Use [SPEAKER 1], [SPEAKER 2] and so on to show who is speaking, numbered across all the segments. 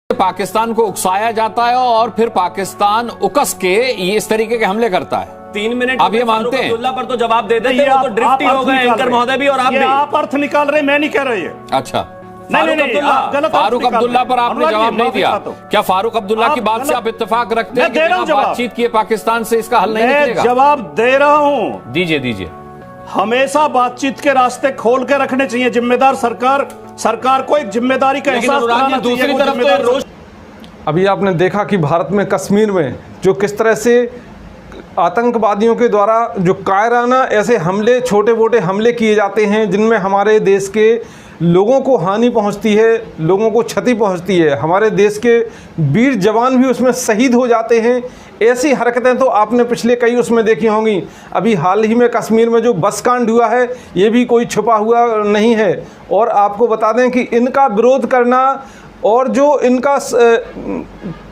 [SPEAKER 1] पाकिस्तान को उकसाया जाता है और फिर पाकिस्तान उकस के ये इस तरीके के हमले करता है।
[SPEAKER 2] 3 मिनट
[SPEAKER 1] आप ये मानते हैं?
[SPEAKER 2] अब्दुल्ला पर तो जवाब दे देते, वो तो ड्रिफ्ट ही हो गए एंकर महोदय भी और आप भी।
[SPEAKER 3] आप अर्थ निकाल रहे, मैं नहीं कह रही है।
[SPEAKER 1] अच्छा,
[SPEAKER 3] फारूक
[SPEAKER 1] अब्दुल्ला पर आपने जवाब नहीं दिया। क्या फारूक अब्दुल्ला की बात से आप इत्तेफाक रखते हैं कि बिना बातचीत किए पाकिस्तान से इसका हल नहीं निकलेगा?
[SPEAKER 3] जवाब दे रहा हूं।
[SPEAKER 1] दीजिए दीजिए।
[SPEAKER 3] हमेशा बातचीत के रास्ते खोल के रखने चाहिए। जिम्मेदार सरकार को एक जिम्मेदारी का एहसास कराना चाहिए।
[SPEAKER 2] दूसरी तरफ तो रोज
[SPEAKER 4] अभी आपने देखा कि भारत में कश्मीर में जो किस तरह से आतंकवादियों के द्वारा जो कायराना ऐसे हमले, छोटे मोटे हमले किए जाते हैं जिनमें हमारे देश के लोगों को हानि पहुंचती है, लोगों को क्षति पहुंचती है, हमारे देश के वीर जवान भी उसमें शहीद हो जाते हैं। ऐसी हरकतें तो आपने पिछले कई उसमें देखी होंगी। अभी हाल ही में कश्मीर में जो बस कांड हुआ है ये भी कोई छुपा हुआ नहीं है। और आपको बता दें कि इनका विरोध करना और जो इनका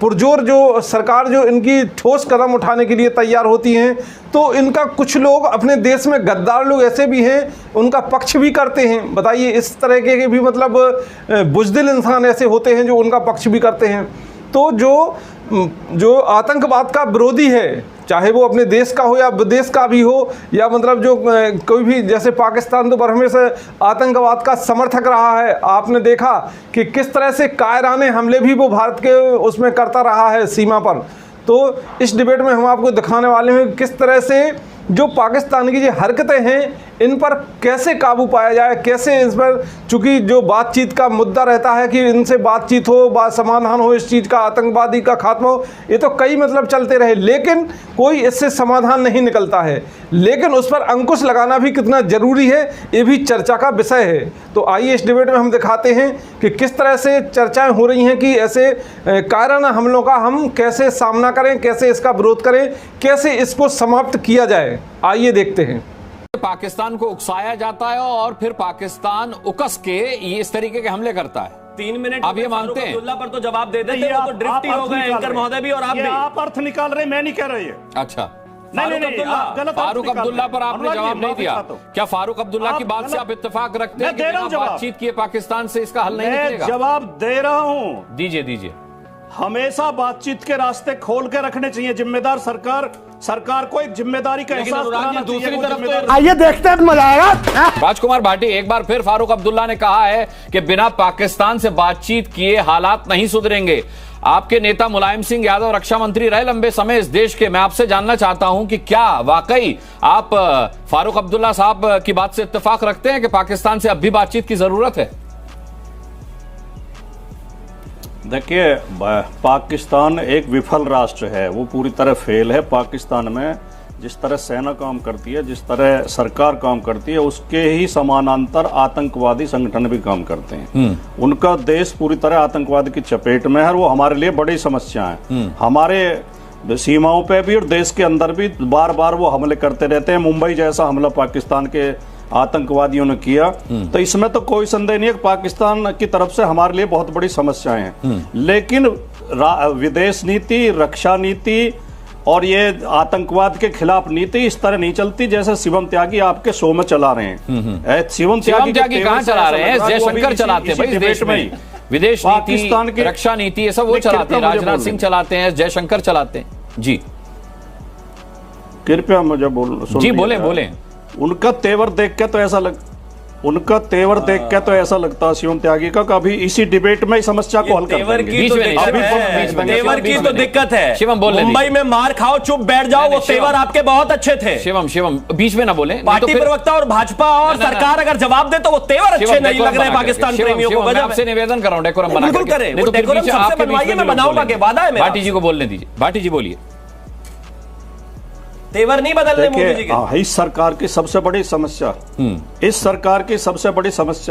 [SPEAKER 4] पुरजोर जो सरकार जो इनकी ठोस कदम उठाने के लिए तैयार होती हैं, तो इनका कुछ लोग अपने देश में गद्दार लोग ऐसे भी हैं, उनका पक्ष भी करते हैं। बताइए, इस तरह के भी मतलब बुज़दिल इंसान ऐसे होते हैं जो उनका पक्ष भी करते हैं। तो जो आतंकवाद का विरोधी है, चाहे वो अपने देश का हो या विदेश का भी हो, या मतलब जो कोई भी, जैसे पाकिस्तान तो बरहमे से आतंकवाद का समर्थक रहा है। आपने देखा कि किस तरह से कायराने हमले भी वो भारत के उसमें करता रहा है सीमा पर। तो इस डिबेट में हम आपको दिखाने वाले हैं किस तरह से जो पाकिस्तान की जो हरकतें हैं इन पर कैसे काबू पाया जाए, कैसे इस पर, चूँकि जो बातचीत का मुद्दा रहता है कि इनसे बातचीत हो, समाधान हो, इस चीज़ का, आतंकवादी का खात्मा हो, ये तो कई मतलब चलते रहे, लेकिन कोई इससे समाधान नहीं निकलता है। लेकिन उस पर अंकुश लगाना भी कितना ज़रूरी है, ये भी चर्चा का विषय है। तो आइए इस डिबेट में हम दिखाते हैं कि किस तरह से चर्चाएँ हो रही हैं कि ऐसे कायराना हमलों का हम कैसे सामना करें, कैसे इसका विरोध करें, कैसे इसको समाप्त किया जाए। आइए देखते हैं।
[SPEAKER 1] पाकिस्तान को उकसाया जाता है और फिर पाकिस्तान उकस के ये इस तरीके के हमले करता है।
[SPEAKER 2] 3 मिनट
[SPEAKER 1] आप ये मानते हैं?
[SPEAKER 2] अब्दुल्ला पर तो जवाब दे देते, वो तो ड्रिफ्ट ही हो गए एंकर महोदय भी और आप भी।
[SPEAKER 3] आप अर्थ निकाल रहे, मैं नहीं कह रही है।
[SPEAKER 1] अच्छा,
[SPEAKER 3] फारूक
[SPEAKER 1] अब्दुल्ला पर आपने जवाब नहीं दिया। क्या फारूक अब्दुल्ला की बात से आप इत्तेफाक रखते हैं कि बिना बातचीत किए पाकिस्तान से इसका हल नहीं निकलेगा?
[SPEAKER 3] जवाब दे रहा हूं।
[SPEAKER 1] दीजिए दीजिए।
[SPEAKER 3] हमेशा बातचीत के रास्ते खोल के रखने चाहिए। जिम्मेदार सरकार को एक जिम्मेदारी का एहसास कराना चाहिए।
[SPEAKER 2] दूसरी तरफ तो
[SPEAKER 3] आइए देखते हैं, मजा आएगा।
[SPEAKER 1] राजकुमार भाटी, एक बार फिर फारूक अब्दुल्ला ने कहा है कि बिना पाकिस्तान से बातचीत किए हालात नहीं सुधरेंगे। आपके नेता मुलायम सिंह यादव रक्षा मंत्री रहे लंबे समय इस देश के। मैं आपसे जानना चाहता हूं कि क्या वाकई आप फारूक अब्दुल्ला साहब की बात से इत्तेफाक रखते हैं कि पाकिस्तान से अब भी बातचीत की जरूरत है?
[SPEAKER 3] देखिए, पाकिस्तान एक विफल राष्ट्र है, वो पूरी तरह फेल है। पाकिस्तान में जिस तरह सेना काम करती है, जिस तरह सरकार काम करती है, उसके ही समानांतर आतंकवादी संगठन भी काम करते हैं। उनका देश पूरी तरह आतंकवाद की चपेट में है और वो हमारे लिए बड़ी समस्या है। हमारे सीमाओं पे भी और देश के अंदर भी बार बार वो हमले करते रहते हैं। मुंबई जैसा हमला पाकिस्तान के आतंकवादियों ने किया, तो इसमें तो कोई संदेह नहीं है कि पाकिस्तान की तरफ से हमारे लिए बहुत बड़ी समस्याएं हैं। लेकिन विदेश नीति, रक्षा नीति और ये आतंकवाद के खिलाफ नीति इस तरह नहीं चलती जैसे शिवम त्यागी आपके शो में चला रहे हैं। शिवम त्यागी
[SPEAKER 1] कहां चला रहे हैं? जयशंकर चलाते हैं भाई देश में। विदेश पाकिस्तान की रक्षा नीति ये सब वो चलाते हैं, राजनाथ सिंह चलाते हैं, जयशंकर चलाते हैं। जी
[SPEAKER 3] कृपया मुझे बोल।
[SPEAKER 1] जी बोले।
[SPEAKER 3] उनका तेवर देख के तो ऐसा लगता है शिवम त्यागी का, कभी इसी डिबेट में समस्या को हल कर
[SPEAKER 2] तेवर की तो दिक्कत है।
[SPEAKER 1] शिवम बोल,
[SPEAKER 2] मुंबई में मार खाओ, चुप बैठ जाओ, वो तेवर आपके बहुत अच्छे थे।
[SPEAKER 1] शिवम बीच में ना बोले।
[SPEAKER 2] पार्टी प्रवक्ता और भाजपा और सरकार अगर जवाब दे तो वो तेवर अच्छे नहीं लग रहे पाकिस्तान प्रेमियों को।
[SPEAKER 1] मैं आपसे निवेदन कर रहा हूं, डेकोरम बना
[SPEAKER 2] बिल्कुल करें, वो डेकोरम सबसे बनवाइए, मैं बनाऊंगा, के वादा है मेरा।
[SPEAKER 1] भाटी जी को बोलने दीजिए। भाटी जी बोलिए।
[SPEAKER 2] तेवर नहीं बदलने मोदी जी के।
[SPEAKER 3] इस सरकार की सबसे बड़ी समस्या,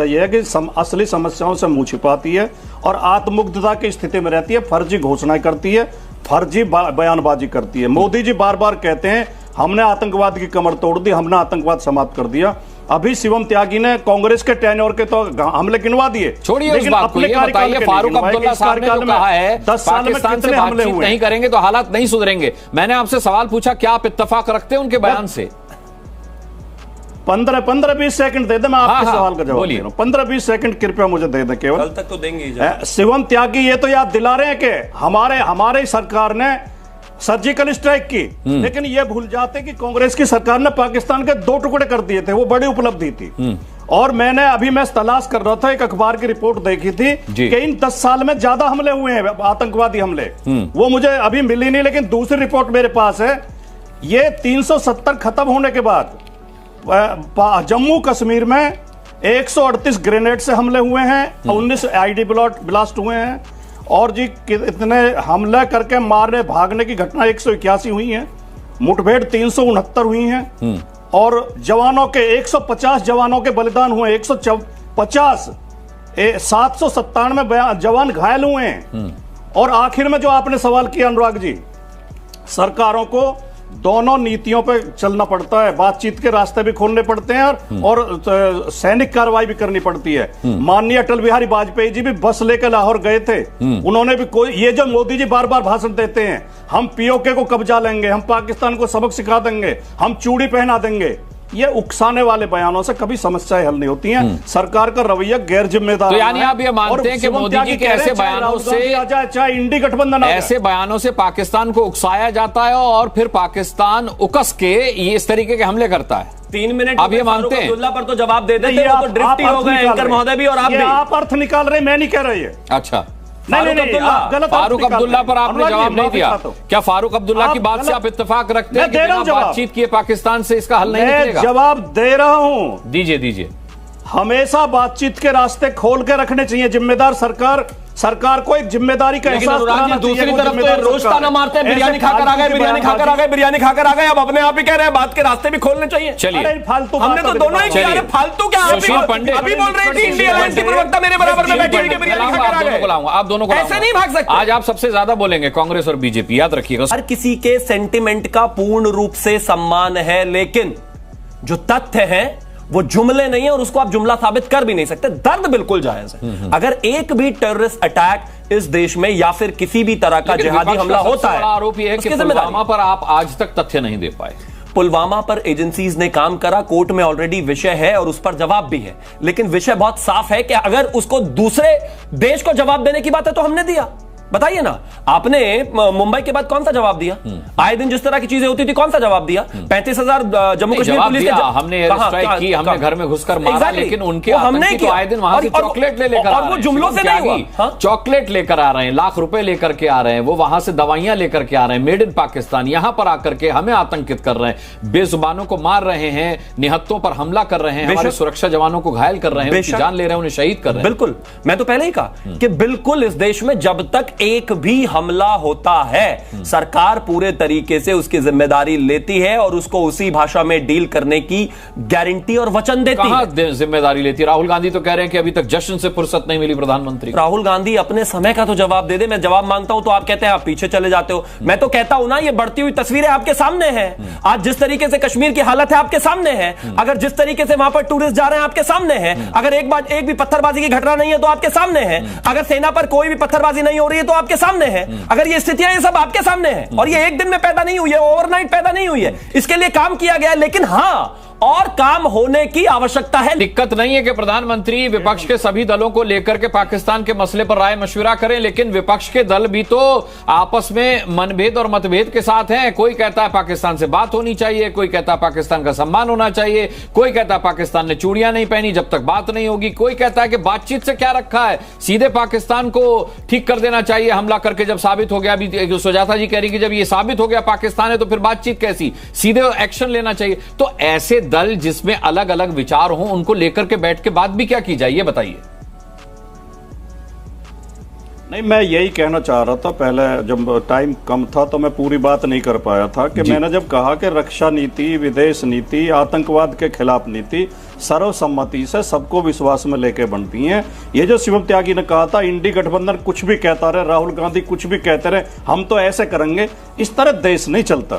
[SPEAKER 3] यह है कि असली समस्याओं से मुंह छिपाती है और आत्ममुग्धता की स्थिति में रहती है, फर्जी घोषणाएं करती है, फर्जी बयानबाजी करती है। मोदी जी बार बार कहते हैं हमने आतंकवाद की कमर तोड़ दी, हमने आतंकवाद समाप्त कर दिया। अभी शिवम त्यागी ने कांग्रेस के टेन्योर के तो हमले गिनवा दिए,
[SPEAKER 1] छोड़िए उस बात को। ये बताइए, फारूक अब्दुल्ला साहब ने जो कहा है
[SPEAKER 3] 10 साल में
[SPEAKER 1] पाकिस्तान से बातचीत नहीं करेंगे तो हालात नहीं सुधरेंगे, मैंने आपसे सवाल पूछा क्या आप इत्तेफाक रखते हैं उनके बयान से?
[SPEAKER 3] 15-20 सेकंड दे दे, मैं आपके सवाल का जवाब दे रहा हूं। 15-20 सेकंड कृपया मुझे दे दें केवल।
[SPEAKER 2] कल तक तो देंगे
[SPEAKER 3] शिवम त्यागी ये तो याद दिला रहे हैं कि हमारे सरकार ने सर्जिकल स्ट्राइक की, लेकिन ये भूल जाते कि कांग्रेस की सरकार ने पाकिस्तान के 2 टुकड़े कर दिए थे, वो बड़ी उपलब्धि थी। और मैं तलाश कर रहा था, एक अखबार की रिपोर्ट देखी थी कि इन 10 साल में ज्यादा हमले हुए हैं, आतंकवादी हमले, वो मुझे अभी मिली नहीं, लेकिन दूसरी रिपोर्ट मेरे पास है। ये 370 खत्म होने के बाद जम्मू कश्मीर में 138 ग्रेनेड से हमले हुए हैं, 19 आईडी ब्लास्ट हुए हैं, और जी इतने हमले करके मारने भागने की घटना 181 हुई हैं, मुठभेड़ 369 हुई हैं, और जवानों के 150 जवानों के बलिदान हुए, 150 797 जवान घायल हुए हैं। और आखिर में जो आपने सवाल किया अनुराग जी, सरकारों को दोनों नीतियों पे चलना पड़ता है, बातचीत के रास्ते भी खोलने पड़ते हैं और सैनिक कार्रवाई भी करनी पड़ती है। माननीय अटल बिहारी वाजपेयी जी भी बस लेकर लाहौर गए थे, उन्होंने भी ये जो मोदी जी बार बार भाषण देते हैं, हम पीओके को कब्जा लेंगे, हम पाकिस्तान को सबक सिखा देंगे, हम चूड़ी पहना देंगे, ये उकसाने वाले बयानों से कभी समस्याएं हल नहीं होती हैं। सरकार का रवैया गैर जिम्मेदार।
[SPEAKER 1] तो यानी आप ये मानते हैं कि मोदी जी के ऐसे बयानों से,
[SPEAKER 3] चाहे इंडी गठबंधन,
[SPEAKER 1] ऐसे बयानों से पाकिस्तान को उकसाया जाता है और फिर पाकिस्तान उकस के ये इस तरीके के हमले करता है?
[SPEAKER 2] 3 मिनट
[SPEAKER 1] आप ये मानते हैं?
[SPEAKER 2] अब्दुल्ला पर तो जवाब दे देते, तो ड्रिफ्ट ही हो गए एंकर महोदय भी और आप भी।
[SPEAKER 3] आप अर्थ निकाल रहे, मैं नहीं कह रही है।
[SPEAKER 1] अच्छा,
[SPEAKER 3] नहीं,
[SPEAKER 1] फारूक अब्दुल्ला पर आपने जवाब नहीं दिया। क्या फारूक अब्दुल्ला की बात से आप इत्तेफाक रखते हैं कि बिना बातचीत किए पाकिस्तान से इसका हल नहीं निकलेगा?
[SPEAKER 3] जवाब दे रहा हूं,
[SPEAKER 1] दीजिए।
[SPEAKER 3] हमेशा बातचीत के रास्ते खोल के रखने चाहिए। जिम्मेदार सरकार को एक जिम्मेदारी का एहसास कराना चाहिए।
[SPEAKER 2] दूसरी तरफ तो रोज ताना मारते हैं, बिरयानी खाकर आ गए, बिरयानी खाकर आ गए, अब अपने आप ही कह रहे हैं बात के रास्ते भी खोलने चाहिए।
[SPEAKER 1] चलिए,
[SPEAKER 3] फालतू
[SPEAKER 2] हमने तो दोनों ही किया। फालतू क्या? अभी बोल रहे थे इंडिया अलायंस के प्रवक्ता मेरे बराबर में बैठे हुए बिरयानी खाकर आ गए।
[SPEAKER 1] आप दोनों को
[SPEAKER 2] ऐसे नहीं भाग सकते।
[SPEAKER 1] आज आप सबसे ज्यादा बोलेंगे कांग्रेस और बीजेपी, याद रखिएगा।
[SPEAKER 2] हर किसी के सेंटिमेंट का पूर्ण रूप से सम्मान है, लेकिन जो तथ्य है वो जुमले नहीं है, और उसको आप जुमला साबित कर भी नहीं सकते। दर्द बिल्कुल जायज है। अगर एक भी टेररिस्ट अटैक इस देश में या फिर किसी भी तरह का जिहादी हमला होता है,
[SPEAKER 1] आरोप यह है कि पुलवामा पर आप आज तक तथ्य नहीं दे पाए।
[SPEAKER 2] पुलवामा पर एजेंसीज ने काम करा, कोर्ट में ऑलरेडी विषय है और उस पर जवाब भी है, लेकिन विषय बहुत साफ है कि अगर उसको दूसरे देश को जवाब देने की बात है तो हमने दिया। बताइए ना, आपने मुंबई के बाद कौन सा जवाब दिया? आए दिन जिस तरह की चीजें होती थी, कौन सा जवाब दिया? 35,000 जम्मू कश्मीर पुलिस के
[SPEAKER 1] हमने एयर स्ट्राइक की, हमने घर में घुसकर मारा, लेकिन उनके आतंकी तो आए दिन वहां से चॉकलेट लेकर आ रहे हैं,
[SPEAKER 2] वो जुमलों से नहीं हुआ।
[SPEAKER 1] चॉकलेट लेकर आ रहे हैं, लाख रुपए लेकर के आ रहे हैं, वो वहां से दवाइयां लेकर के आ रहे हैं, मेड इन पाकिस्तान, यहां पर आकर के हमें आतंकित कर रहे हैं, बेजुबानों को मार रहे हैं, निहत्तों पर हमला कर रहे हैं, हमारे सुरक्षा जवानों को घायल कर रहे हैं, उनकी जान ले रहे हैं, उन्हें शहीद कर रहे हैं।
[SPEAKER 2] बिल्कुल, मैं तो पहले ही कहा कि बिल्कुल इस देश में जब तक एक भी हमला होता है, सरकार पूरे तरीके से उसकी जिम्मेदारी लेती है और उसको उसी भाषा में डील करने की गारंटी और वचन देती है।
[SPEAKER 1] जिम्मेदारी लेती है? राहुल गांधी तो कह रहे हैं कि अभी तक जश्न से फुर्सत नहीं मिली प्रधानमंत्री।
[SPEAKER 2] राहुल गांधी अपने समय का तो जवाब दे दे। मैं जवाब मांगता हूं तो आप कहते हैं आप पीछे चले जाते हो। मैं तो कहता हूं ना, ये बढ़ती हुई तस्वीरें आपके सामने है। आज जिस तरीके से कश्मीर की हालत है आपके सामने है, अगर जिस तरीके से वहां पर टूरिस्ट जा रहे हैं आपके सामने है, अगर एक भी पत्थरबाजी की घटना नहीं है तो आपके सामने है, अगर सेना पर कोई भी पत्थरबाजी नहीं हो रही है तो आपके सामने है, अगर ये स्थितियां ये सब आपके सामने है, और ये एक दिन में पैदा नहीं हुई है, ओवरनाइट पैदा नहीं हुई है, इसके लिए काम किया गया है। लेकिन हां, और काम होने की आवश्यकता है।
[SPEAKER 1] दिक्कत नहीं है कि प्रधानमंत्री विपक्ष के सभी दलों को लेकर के पाकिस्तान के मसले पर राय मशविरा करें, लेकिन विपक्ष के दल भी तो आपस में मनभेद और मतभेद के साथ हैं। कोई कहता है पाकिस्तान से बात होनी चाहिए, कोई कहता है पाकिस्तान का सम्मान होना चाहिए, कोई कहता है पाकिस्तान ने चूड़ियां नहीं पहनी जब तक बात नहीं होगी, कोई कहता है कि बातचीत से क्या रखा है, सीधे पाकिस्तान को ठीक कर देना चाहिए हमला करके, जब साबित हो गया। अभी सुजाता जी कह रही कि जब ये साबित हो गया पाकिस्तान है तो फिर बातचीत कैसी, सीधे एक्शन लेना चाहिए। तो ऐसे दल जिसमें अलग अलग विचार हों, उनको लेकर के बैठ के बात भी क्या की जाए, ये बताइए।
[SPEAKER 3] नहीं, मैं यही कहना चाह रहा था। पहले जब टाइम कम था तो मैं पूरी बात नहीं कर पाया था कि मैंने जब कहा कि रक्षा नीति, विदेश नीति, आतंकवाद के खिलाफ नीति सर्वसम्मति से सबको विश्वास में लेके बनती हैं। ये जो शिवम त्यागी ने कहा था, इंडी गठबंधन कुछ भी कहता रहे, राहुल गांधी कुछ भी कहते रहे, हम तो ऐसे करेंगे, इस तरह देश नहीं चलता।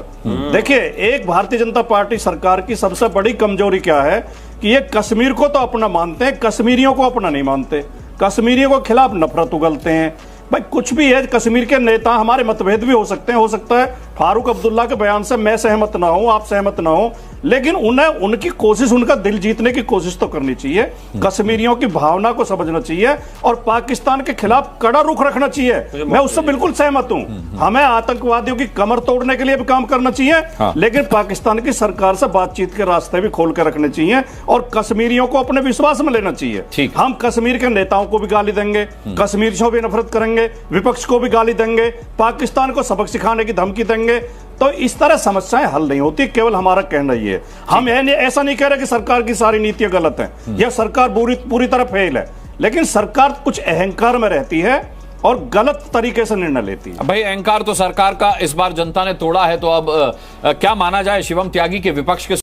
[SPEAKER 3] देखिए, एक भारतीय जनता पार्टी सरकार की सबसे बड़ी कमजोरी क्या है कि ये कश्मीर को तो अपना मानते हैं, कश्मीरियों को अपना नहीं मानते, कश्मीरियों के खिलाफ नफरत उगलते हैं। भाई कुछ भी है, कश्मीर के नेता, हमारे मतभेद भी हो सकते हैं, हो सकता है फारूक अब्दुल्ला के बयान से मैं सहमत ना हूं, आप सहमत ना हो, लेकिन उन्हें उनकी कोशिश, उनका दिल जीतने की कोशिश तो करनी चाहिए, कश्मीरियों की भावना को समझना चाहिए और पाकिस्तान के खिलाफ कड़ा रुख रखना चाहिए। मैं उससे बिल्कुल सहमत हूं। हमें आतंकवादियों की कमर तोड़ने के लिए भी काम करना चाहिए, लेकिन पाकिस्तान की सरकार से बातचीत के रास्ते भी खोल कर रखने चाहिए और कश्मीरियों को अपने विश्वास में लेना चाहिए। हम कश्मीर के नेताओं को भी गाली देंगे, कश्मीर से भी नफरत करेंगे, विपक्ष को भी गाली देंगे, पाकिस्तान को सबक सिखाने की धमकी देंगे, तो इस तरह समस्याएं हल नहीं होती। केवल हमारा कहना ही है, हम ऐसा नहीं कह रहे कि सरकार की सारी नीतियां गलत हैं या सरकार पूरी तरह फेल है, लेकिन सरकार कुछ अहंकार में रहती है और गलत तरीके से निर्णय लेती है।
[SPEAKER 1] भाई अहंकार तो सरकार का इस बार जनता ने तोड़ा है, तो अब क्या माना जाए शिवम त्यागी के विपक्ष के?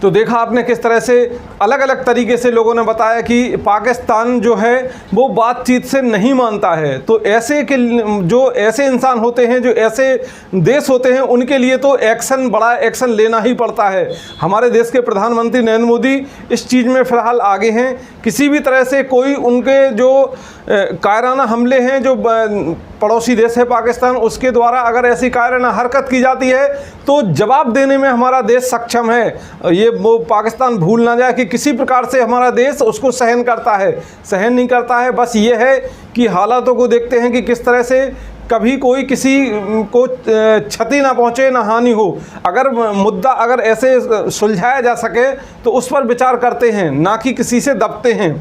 [SPEAKER 4] तो देखा आपने किस तरह से अलग अलग तरीके से लोगों ने बताया कि पाकिस्तान जो है वो बातचीत से नहीं मानता है। तो ऐसे के जो ऐसे इंसान होते हैं, जो ऐसे देश होते हैं, उनके लिए तो बड़ा एक्शन लेना ही पड़ता है। हमारे देश के प्रधानमंत्री नरेंद्र मोदी इस चीज़ में फ़िलहाल आगे हैं। किसी भी तरह से कोई उनके जो कायराना हमले हैं, जो पड़ोसी देश है पाकिस्तान, उसके द्वारा अगर ऐसी कायराना हरकत की जाती है तो जवाब देने में हमारा देश सक्षम है। ये वो पाकिस्तान भूल ना जाए कि किसी प्रकार से हमारा देश उसको सहन करता है, सहन नहीं करता है। बस ये है कि हालातों को देखते हैं कि किस तरह से कभी कोई किसी को क्षति ना पहुंचे, ना हानि हो। अगर मुद्दा अगर ऐसे सुलझाया जा सके तो उस पर विचार करते हैं, ना कि किसी से दबते हैं।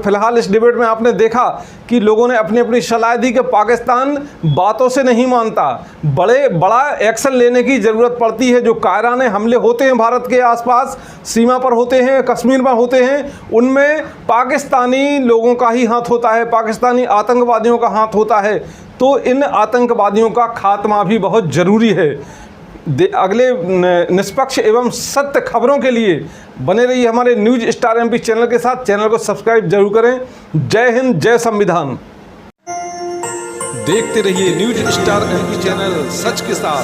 [SPEAKER 4] फिलहाल इस डिबेट में आपने देखा कि लोगों ने अपनी अपनी सलाह दी कि पाकिस्तान बातों से नहीं मानता, बड़ा एक्शन लेने की ज़रूरत पड़ती है। जो कायराने हमले होते हैं भारत के आसपास, सीमा पर होते हैं, कश्मीर में होते हैं, उनमें पाकिस्तानी लोगों का ही हाथ होता है, पाकिस्तानी आतंकवादियों का हाथ होता है। तो इन आतंकवादियों का खात्मा भी बहुत ज़रूरी है। अगले निष्पक्ष एवं सत्य खबरों के लिए बने रहिए हमारे न्यूज स्टार एमपी चैनल के साथ। चैनल को सब्सक्राइब जरूर करें। जय हिंद, जय संविधान।
[SPEAKER 5] देखते रहिए न्यूज स्टार एमपी चैनल, सच के साथ।